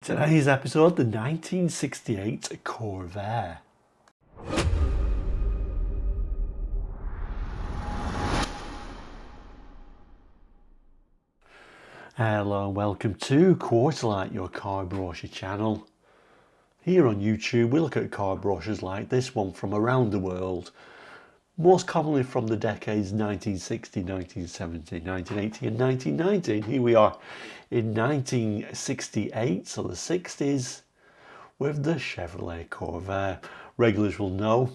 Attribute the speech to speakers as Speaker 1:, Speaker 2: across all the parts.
Speaker 1: Today's episode, the 1968 Corvair. Hello and welcome to Quarterlight, your car brochure channel. Here on YouTube we look at car brochures like this one from around the world, most commonly from the decades 1960, 1970, 1980 and 1990. Here we are in 1968, so the 60s, with the Chevrolet Corvair. Regulars will know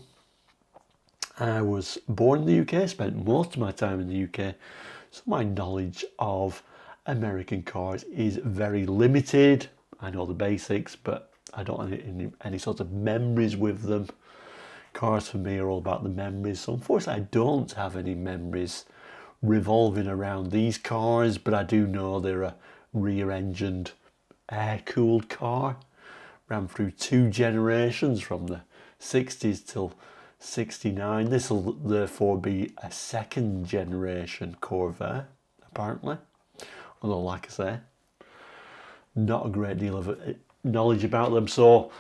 Speaker 1: I was born in the UK, spent most of my time in the UK, so my knowledge of American cars is very limited. I know the basics, but I don't have any sort of memories with them. Cars for me are all about the memories, so unfortunately I don't have any memories revolving around these cars, but I do know they're a rear-engined, air-cooled car. Ran through two generations from the 60s till 69. This will therefore be a second generation Corvair, apparently. Although, like I say, not a great deal of knowledge about them, so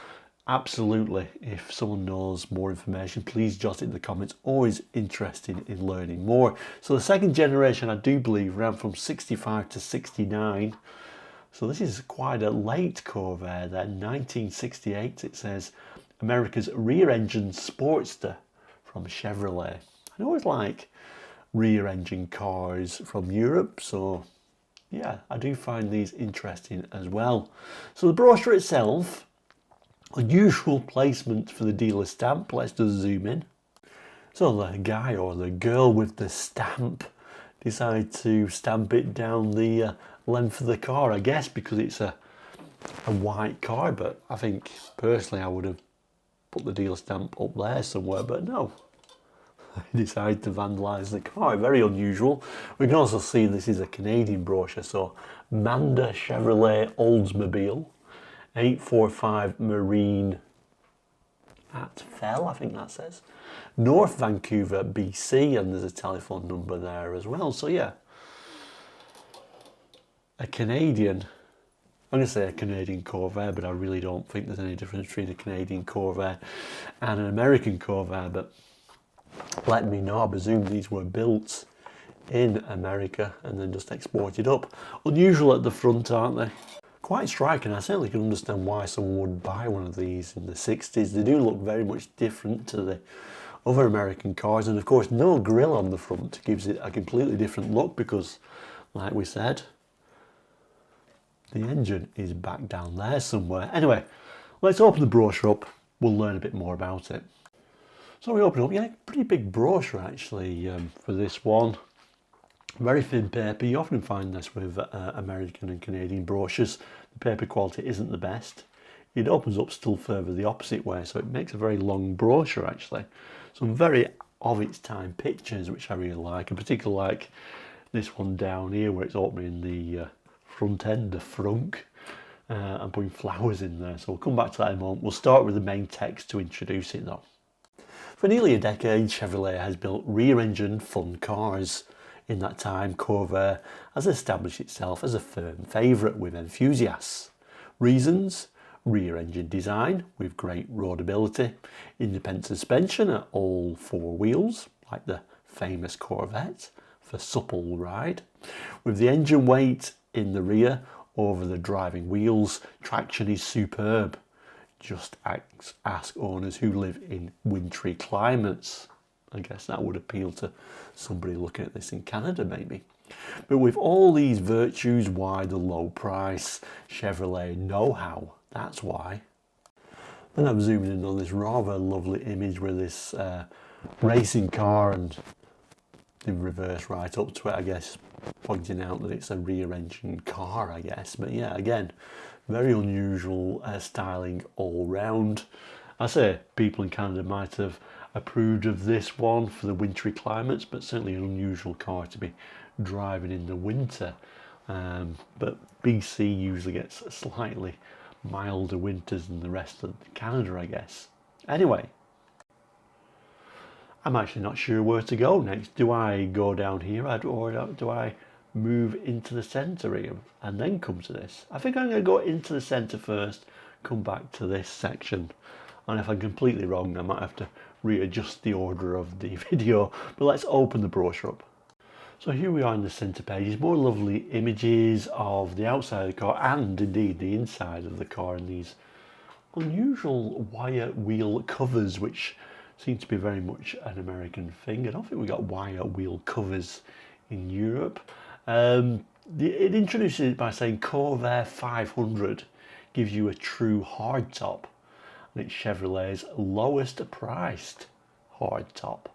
Speaker 1: absolutely, if someone knows more information, please jot it in the comments. Always interested in learning more. So the second generation, I do believe, ran from 65 to 69. So this is quite a late Corvair then. 1968, it says, America's rear-engine Sportster from Chevrolet. I always like rear-engine cars from Europe, so yeah, I do find these interesting as well. So the brochure itself, unusual placement for the dealer stamp. Let's just zoom in. So the guy or the girl with the stamp decided to stamp it down the length of the car, I guess because it's a white car, but I think personally I would have put the dealer stamp up there somewhere, but no. I decided to vandalise the car. Very unusual. We can also see this is a Canadian brochure, so Manda Chevrolet Oldsmobile 845 Marine at Fell, I think that says. North Vancouver, BC, and there's a telephone number there as well. So yeah, a Canadian, I'm going to say a Canadian Corvair, but I really don't think there's any difference between a Canadian Corvair and an American Corvair, but let me know. I presume these were built in America and then just exported up. Unusual at the front, aren't they? Quite striking. I certainly can understand why someone would buy one of these in the 60s. They do look very much different to the other American cars, and of course no grille on the front gives it a completely different look because, like we said, the engine is back down there somewhere. Anyway, let's open the brochure up. We'll learn a bit more about it. So we open up, yeah, pretty big brochure actually for this one. Very thin paper. You often find this with American and Canadian brochures. The paper quality isn't the best. It opens up still further the opposite way, so it makes a very long brochure actually. Some very of its time pictures which I really like, and particularly like this one down here where it's opening the front end, the frunk, and putting flowers in there. So we'll come back to that in a moment. We'll start with the main text to introduce it though. For nearly a decade, Chevrolet has built rear-engine fun cars. In that time, Corvair has established itself as a firm favourite with enthusiasts. Reasons: rear-engine design with great roadability, independent suspension at all four wheels, like the famous Corvette, for supple ride. With the engine weight in the rear over the driving wheels, traction is superb. Just ask owners who live in wintry climates. I guess that would appeal to somebody looking at this in Canada maybe. But with all these virtues, why the low price? Chevrolet know-how, that's why. Then I'm zooming in on this rather lovely image with this racing car and the reverse right up to it, I guess, pointing out that it's a rear-engine car, I guess. But yeah, again, very unusual styling all round. I say people in Canada might have approved of this one for the wintry climates, but certainly an unusual car to be driving in the winter. But BC usually gets slightly milder winters than the rest of Canada, I guess. Anyway, I'm actually not sure where to go next. Do I go down here or do I move into the centre here and then come to this. I think I'm going to go into the centre first, come back to this section, and if I'm completely wrong I might have to readjust the order of the video, but let's open the brochure up. So here we are in the centre page. More lovely images of the outside of the car and indeed the inside of the car, and these unusual wire wheel covers which seem to be very much an American thing. I don't think we got wire wheel covers in Europe. It introduces it by saying Corvair 500 gives you a true hardtop, and it's Chevrolet's lowest priced hardtop.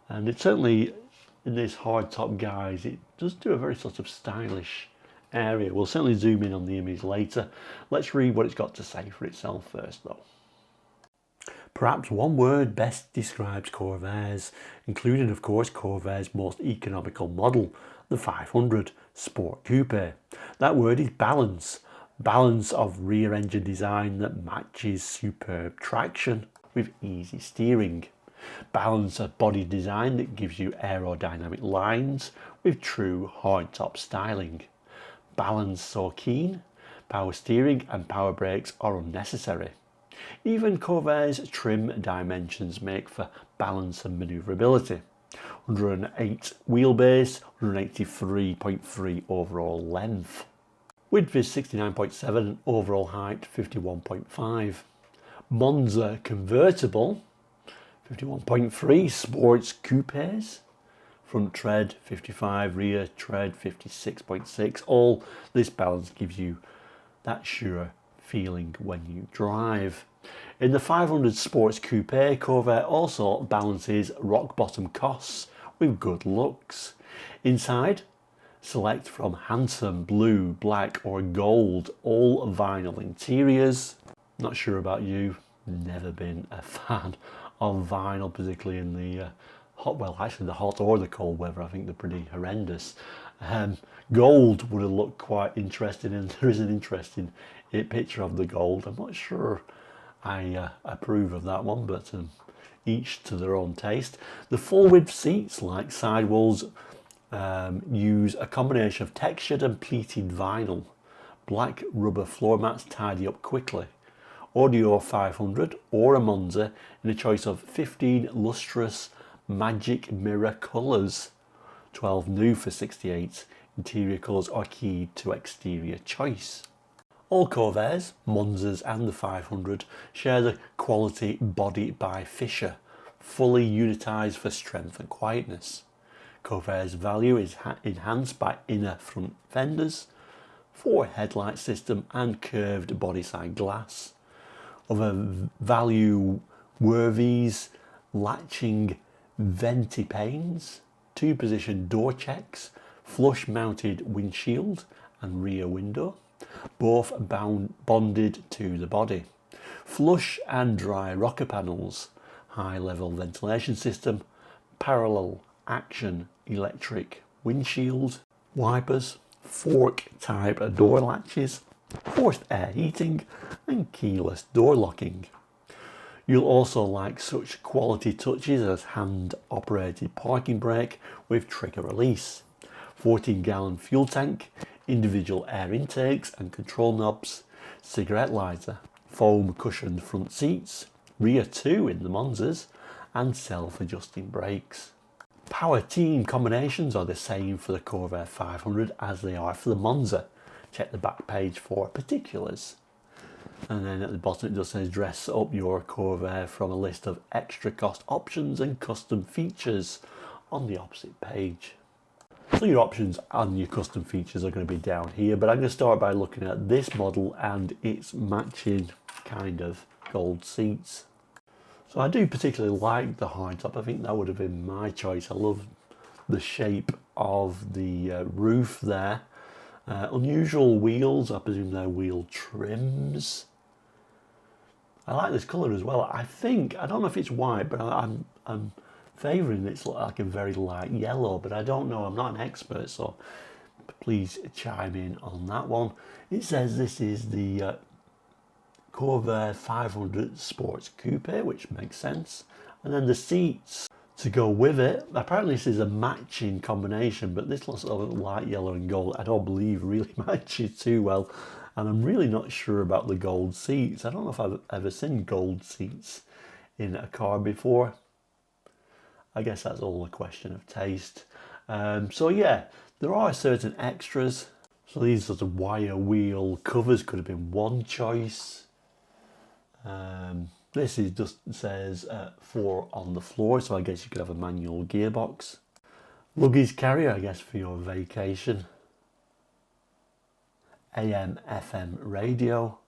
Speaker 1: And it certainly, in this hardtop guise, it does do a very sort of stylish area. We'll certainly zoom in on the image later. Let's read what it's got to say for itself first though. Perhaps one word best describes Corvairs, including of course Corvair's most economical model, the 500 Sport Coupe. That word is balance. Balance of rear engine design that matches superb traction with easy steering. Balance of body design that gives you aerodynamic lines with true hardtop styling. Balance so keen, power steering and power brakes are unnecessary. Even Corvair's trim dimensions make for balance and manoeuvrability. 108 wheelbase, 183.3 overall length. Width is 69.7 and overall height 51.5. Monza convertible, 51.3 sports coupes. Front tread 55, rear tread 56.6. All this balance gives you that sure feeling when you drive. In the 500 Sports Coupe, Corvair also balances rock bottom costs with good looks. Inside, select from handsome blue, black or gold all vinyl interiors. Not sure about you, never been a fan of vinyl, particularly in the hot, well actually the hot or the cold weather. I think they're pretty horrendous. Gold would have looked quite interesting, and there is an interesting picture of the gold. I'm not sure I approve of that one, but each to their own taste. The full width seats, like sidewalls, use a combination of textured and pleated vinyl. Black rubber floor mats tidy up quickly. Audio 500 or a Monza in a choice of 15 lustrous magic mirror colours. 12 new for 68. Interior colours are key to exterior choice. All Corvairs, Monzas and the 500 share the quality body by Fisher, fully unitised for strength and quietness. Corvair's value is enhanced by inner front fenders, 4 headlight system and curved body side glass. Other value were these latching venti panes, 2-position door checks, flush mounted windshield and rear window, both bonded to the body. Flush and dry rocker panels, high level ventilation system, parallel action electric windshield, wipers, fork type door latches, forced air heating and keyless door locking. You'll also like such quality touches as hand operated parking brake with trigger release, 14-gallon fuel tank, individual air intakes and control knobs, cigarette lighter, foam cushioned front seats, rear 2 in the Monzas and self-adjusting brakes. Power team combinations are the same for the Corvair 500 as they are for the Monza. Check the back page for particulars. And then at the bottom it just says dress up your Corvair from a list of extra cost options and custom features on the opposite page. So your options and your custom features are going to be down here, but I'm going to start by looking at this model and its matching kind of gold seats. So I do particularly like the hardtop. I think that would have been my choice. I love the shape of the roof there. Unusual wheels, I presume they're wheel trims. I like this colour as well. I don't know if it's white, but I'm favouring it's like a very light yellow, but I don't know, I'm not an expert, so please chime in on that one. It says this is the Corvair 500 Sports Coupe, which makes sense. And then the seats, To go with it, apparently this is a matching combination, but this looks like light yellow and gold. I don't believe really matches too well, and I'm really not sure about the gold seats. I don't know if I've ever seen gold seats in a car before. I guess that's all a question of taste. So yeah, there are certain extras. So these sort of wire wheel covers could have been one choice. This is just says 4 on the floor, so I guess you could have a manual gearbox. Luggage carrier, I guess, for your vacation. AM, FM radio.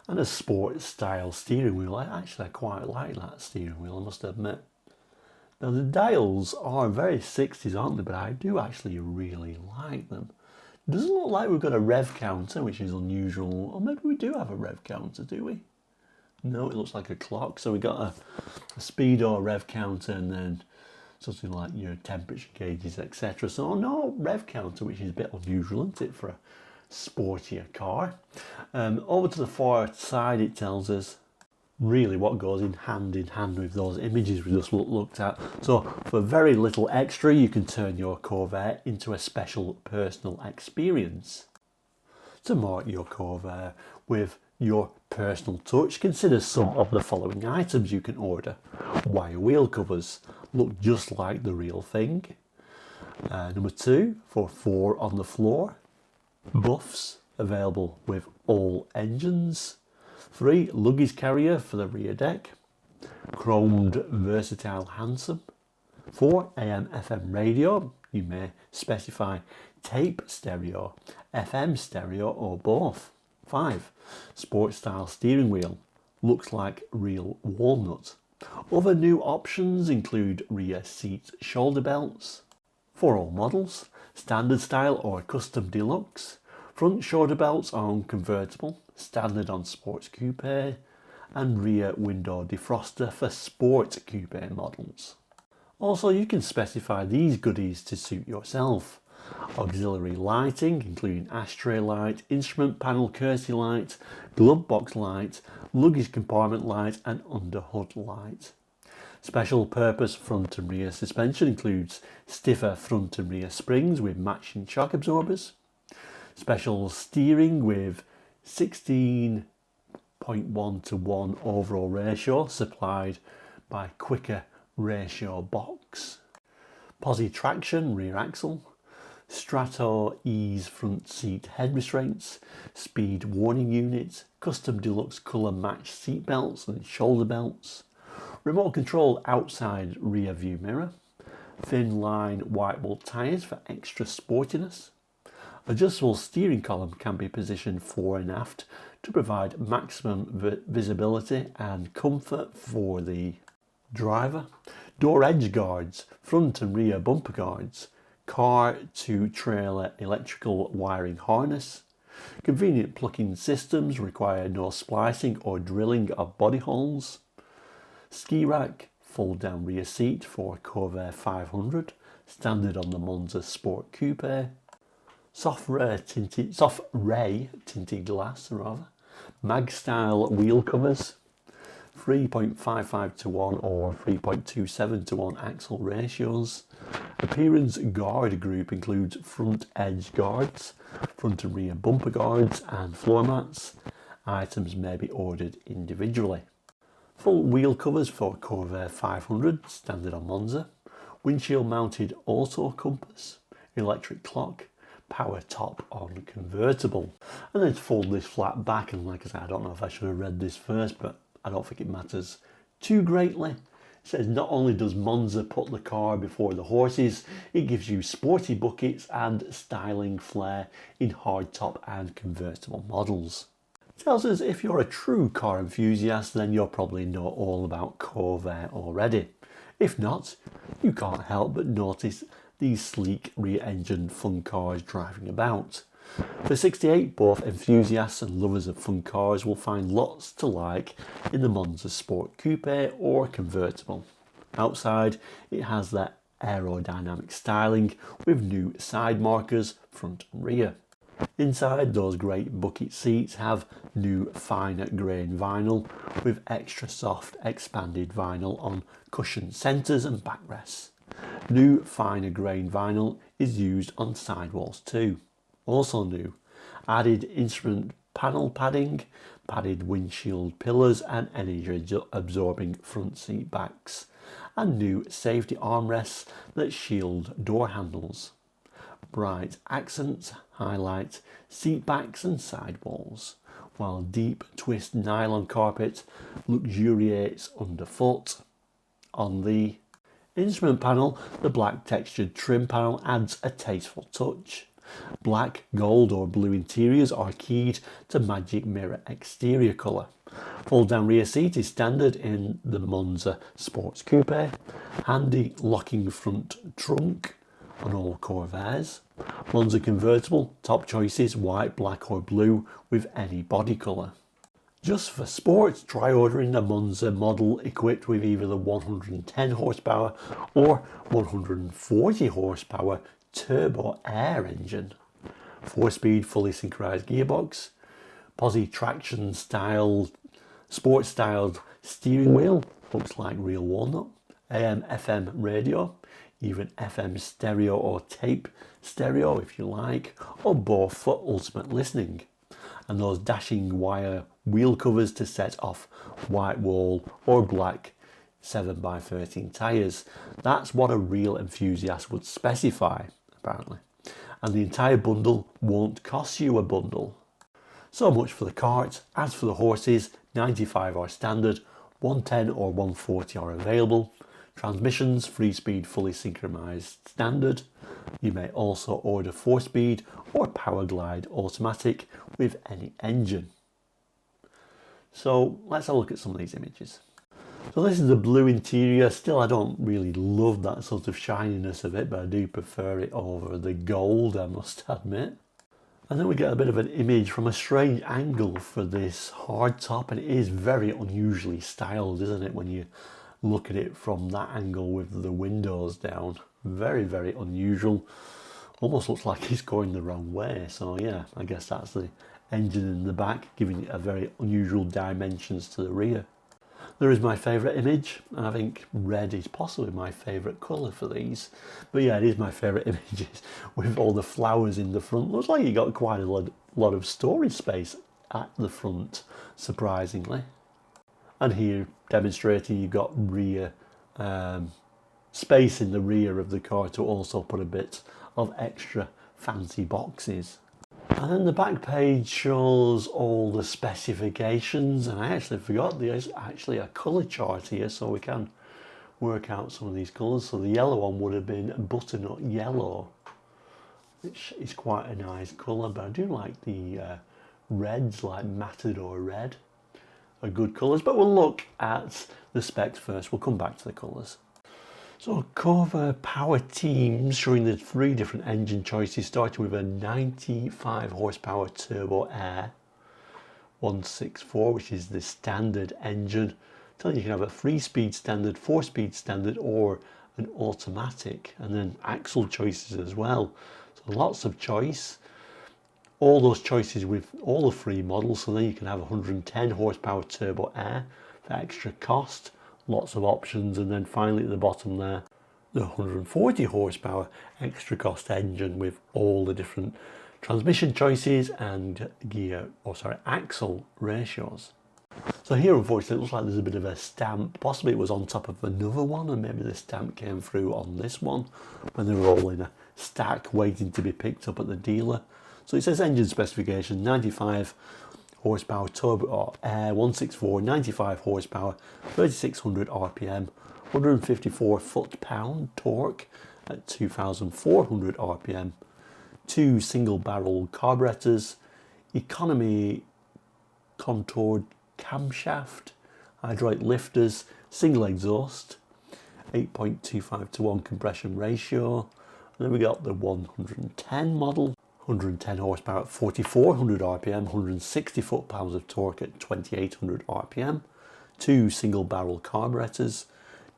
Speaker 1: And a sport style steering wheel. I quite like that steering wheel, I must admit. Now the dials are very 60s, aren't they? But I do actually really like them. It doesn't look like we've got a rev counter, which is unusual. Or maybe we do have a rev counter, do we? No, it looks like a clock. So we got a speed or rev counter, and then something like your temperature gauges, etc. So no rev counter, which is a bit unusual, isn't it, for a sportier car. Over to the far side, it tells us really what goes in hand with those images we just looked at. So for very little extra, you can turn your Corvair into a special personal experience. To mark your Corvair with your personal touch, consider some of the following items you can order. Wire wheel covers, look just like the real thing. Number 2, for 4 on the floor. Buffs, available with all engines. 3, luggage carrier for the rear deck. Chromed versatile handsome. 4, AM FM radio, you may specify tape stereo, FM stereo or both. 5, sport style steering wheel, looks like real walnut. Other new options include rear seat shoulder belts for all models, standard style or custom deluxe. Front shoulder belts are convertible, standard on sports coupe, and rear window defroster for sport coupe models. Also, you can specify these goodies to suit yourself. Auxiliary lighting, including ashtray light, instrument panel courtesy light, glove box light, luggage compartment light, and under hood light. Special purpose front and rear suspension includes stiffer front and rear springs with matching shock absorbers. Special steering with 16.1 to 1 overall ratio supplied by quicker ratio box. Posi traction rear axle. Strato ease front seat head restraints, speed warning units, custom deluxe colour matched seat belts and shoulder belts, remote control outside rear view mirror, thin line white wall tyres for extra sportiness. Adjustable steering column can be positioned fore and aft to provide maximum visibility and comfort for the driver. Door edge guards, front and rear bumper guards, car to trailer electrical wiring harness. Convenient plug-in systems require no splicing or drilling of body holes. Ski rack, fold down rear seat for Corvair 500, standard on the Monza Sport Coupe. Soft ray tinted glass, mag style wheel covers. 3.55 to 1 or 3.27 to 1 axle ratios. Appearance guard group includes front edge guards, front and rear bumper guards and floor mats. Items may be ordered individually. Full wheel covers for Corvair 500, standard on Monza. Windshield mounted auto compass, electric clock, power top on convertible. And then to fold this flat back, and like I said, I don't know if I should have read this first, but I don't think it matters too greatly. It says not only does Monza put the car before the horses, it gives you sporty buckets and styling flair in hardtop and convertible models. It tells us if you're a true car enthusiast, then you'll probably know all about Corvair already. If not, you can't help but notice these sleek rear-engined fun cars driving about. For 68, both enthusiasts and lovers of fun cars will find lots to like in the Monza Sport Coupe or convertible. Outside, it has that aerodynamic styling with new side markers front and rear. Inside, those great bucket seats have new finer grain vinyl with extra soft expanded vinyl on cushion centres and backrests. New finer grain vinyl is used on sidewalls too. Also new, added instrument panel padding, padded windshield pillars and energy absorbing front seat backs, and new safety armrests that shield door handles. Bright accents highlight seat backs and sidewalls, while deep twist nylon carpet luxuriates underfoot. On the instrument panel, the black textured trim panel adds a tasteful touch. Black, gold or blue interiors are keyed to magic mirror exterior colour. Fold down rear seat is standard in the Monza Sports Coupe. Handy locking front trunk on all Corvairs. Monza convertible, top choices white, black or blue with any body colour. Just for sport, try ordering a Monza model equipped with either the 110 horsepower or 140 horsepower turbo air engine. 4-speed fully synchronized gearbox, posi traction styled, sport styled steering wheel, looks like real walnut, AM FM radio, even FM stereo or tape stereo if you like, or both for ultimate listening. And those dashing wire wheel covers to set off white wall or black 7x13 tyres. That's what a real enthusiast would specify, apparently. And the entire bundle won't cost you a bundle. So much for the cart. As for the horses, 95 are standard, 110 or 140 are available. Transmissions, 3-speed fully synchronized standard. You may also order 4-speed or power glide automatic with any engine. So let's have a look at some of these images. So this is the blue interior. Still, I don't really love that sort of shininess of it, but I do prefer it over the gold, I must admit. And then we get a bit of an image from a strange angle for this hardtop, and it is very unusually styled, isn't it, when you look at it from that angle with the windows down. Very, very unusual. Almost looks like it's going the wrong way. So yeah, I guess that's the engine in the back, giving it a very unusual dimensions to the rear. There is my favourite image, and I think red is possibly my favourite colour for these. But yeah, it is my favourite images with all the flowers in the front. Looks like you got quite a lot of storage space at the front, surprisingly. And here, demonstrating, you've got rear space in the rear of the car to also put a bit of extra fancy boxes. And then the back page shows all the specifications, and I actually forgot there's actually a colour chart here, so we can work out some of these colours. So the yellow one would have been butternut yellow, which is quite a nice colour, but I do like the reds, like Matador red, are good colours. But we'll look at the specs first, we'll come back to the colours. So Corvair power teams showing the 3 different engine choices, starting with a 95 horsepower turbo air 164, which is the standard engine. Telling you can have a 3-speed standard, 4-speed standard or an automatic, and then axle choices as well. So lots of choice. All those choices with all the 3 models, so then you can have 110 horsepower turbo air for extra cost. Lots of options, and then finally at the bottom there, the 140 horsepower extra cost engine with all the different transmission choices and axle ratios. So here, unfortunately, it looks like there's a bit of a stamp. Possibly it was on top of another one, and maybe the stamp came through on this one when they were all in a stack waiting to be picked up at the dealer. So it says engine specification 95 horsepower turbo or air 164, 95 horsepower, 3600 RPM, 154 foot-pound torque at 2400 RPM, 2 single barrel carburetors, economy contoured camshaft, hydraulic lifters, single exhaust, 8.25 to 1 compression ratio. And then we got the 110 model, 110 horsepower at 4400 RPM, 160 foot-pounds of torque at 2800 RPM, 2 single barrel carburetors,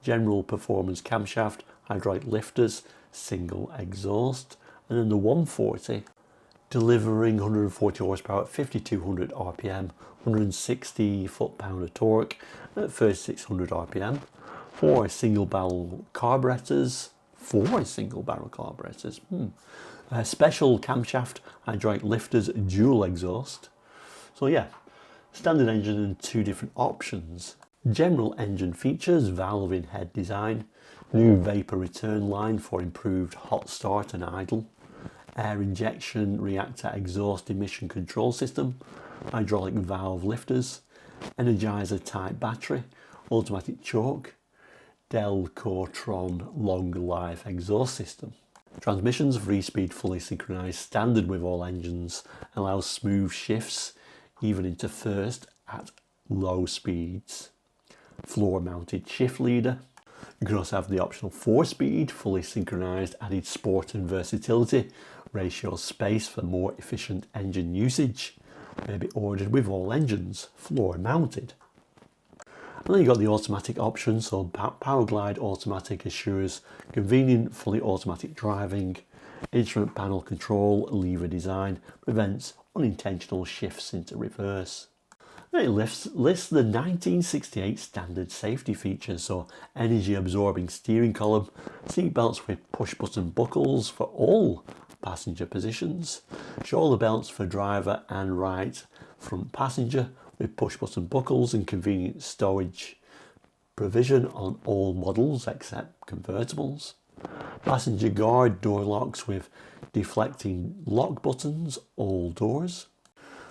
Speaker 1: general performance camshaft, hydraulic lifters, single exhaust, and then the 140 delivering 140 horsepower at 5200 RPM, 160 foot-pound of torque at 3600 RPM, four single-barrel carburetors, special camshaft hydraulic lifters, dual exhaust. So yeah, standard engine and two different options. General engine features, valve in head design, new vapor return line for improved hot start and idle, air injection reactor exhaust emission control system, hydraulic valve lifters, energizer type battery, automatic choke, Del Cortron long life exhaust system. Transmissions 3-speed fully synchronized standard with all engines, allows smooth shifts even into first at low speeds. Floor mounted shift leader. You can also have the optional 4-speed fully synchronized, added sport and versatility, ratio space for more efficient engine usage. May be ordered with all engines, floor mounted. And then you've got the automatic option, so Power Glide Automatic assures convenient fully automatic driving, instrument panel control, lever design, prevents unintentional shifts into reverse. Then it lists the 1968 standard safety features, so energy absorbing steering column, seat belts with push button buckles for all passenger positions, shoulder belts for driver and right front passenger with push button buckles and convenient stowage provision on all models except convertibles, passenger guard door locks with deflecting lock buttons, all doors,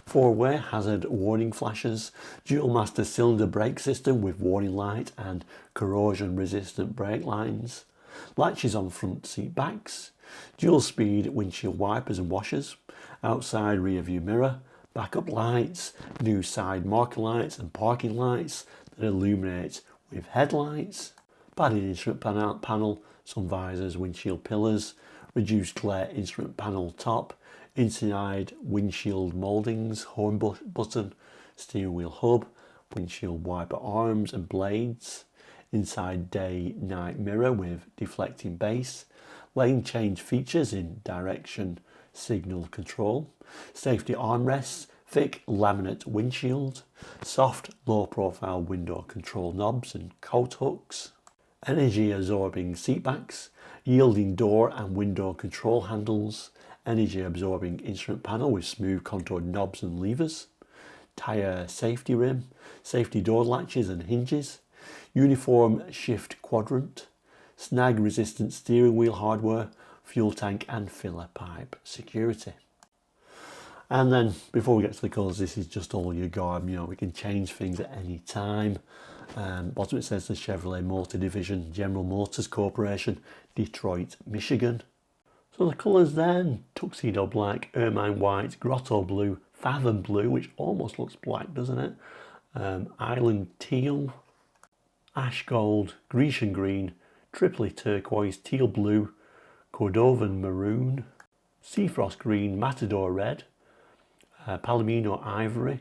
Speaker 1: four-way hazard warning flashes, dual master cylinder brake system with warning light and corrosion resistant brake lines, latches on front seat backs, dual speed windshield wipers and washers, outside rear view mirror, backup lights, new side marker lights and parking lights that illuminate with headlights, padded instrument panel, sun visors, windshield pillars, reduced glare instrument panel top, inside windshield mouldings, horn button, steering wheel hub, windshield wiper arms and blades, inside day-night mirror with deflecting base, lane change features in direction signal control, safety armrests, thick laminate windshield, soft low profile window control knobs and coat hooks, energy absorbing seat backs, yielding door and window control handles, energy absorbing instrument panel with smooth contoured knobs and levers, tyre safety rim, safety door latches and hinges, uniform shift quadrant, snag resistant steering wheel hardware, fuel tank and filler pipe security. And then before we get to the colours, this is just all your garb, we can change things at any time. Bottom it says the Chevrolet Motor Division, General Motors Corporation, Detroit, Michigan. So the colours then, tuxedo black, ermine white, grotto blue, fathom blue, which almost looks black, doesn't it? Island teal, ash gold, Grecian green, Tripoli turquoise, teal blue, Cordovan maroon, Seafrost green, Matador red, Palomino ivory,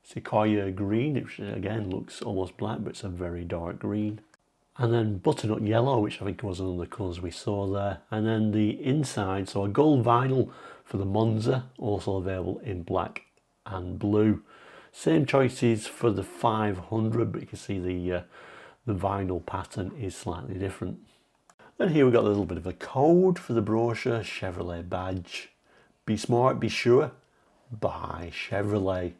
Speaker 1: Sequoia green, which again looks almost black, but it's a very dark green. And then butternut yellow, which I think was one of the colours we saw there. And then the inside, so a gold vinyl for the Monza, also available in black and blue. Same choices for the 500, but you can see the vinyl pattern is slightly different. And here we've got a little bit of a code for the brochure, Chevrolet badge. Be smart, be sure, by Chevrolet.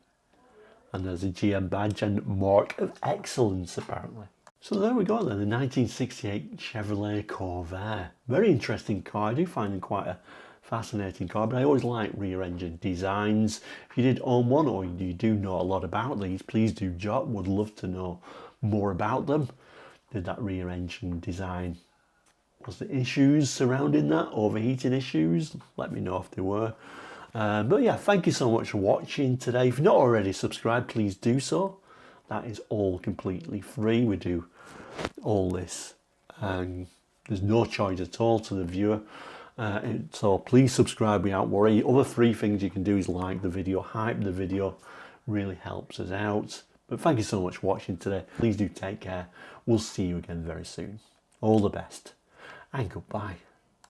Speaker 1: And there's a GM badge and mark of excellence apparently. So there we go then, the 1968 Chevrolet Corvair. Very interesting car, I do find it quite a fascinating car, but I always like rear engine designs. If you did own one or you do know a lot about these, please do jot, would love to know more about them. Did that rear engine design, was there issues surrounding that, overheating issues? Let me know if there were. But yeah, thank you so much for watching today. If you're not already subscribed, please do so. That is all completely free. We do all this and there's no charge at all to the viewer. So please subscribe without worry. Other free things you can do is like the video, hype the video, really helps us out. But thank you so much for watching today. Please do take care. We'll see you again very soon. All the best and goodbye.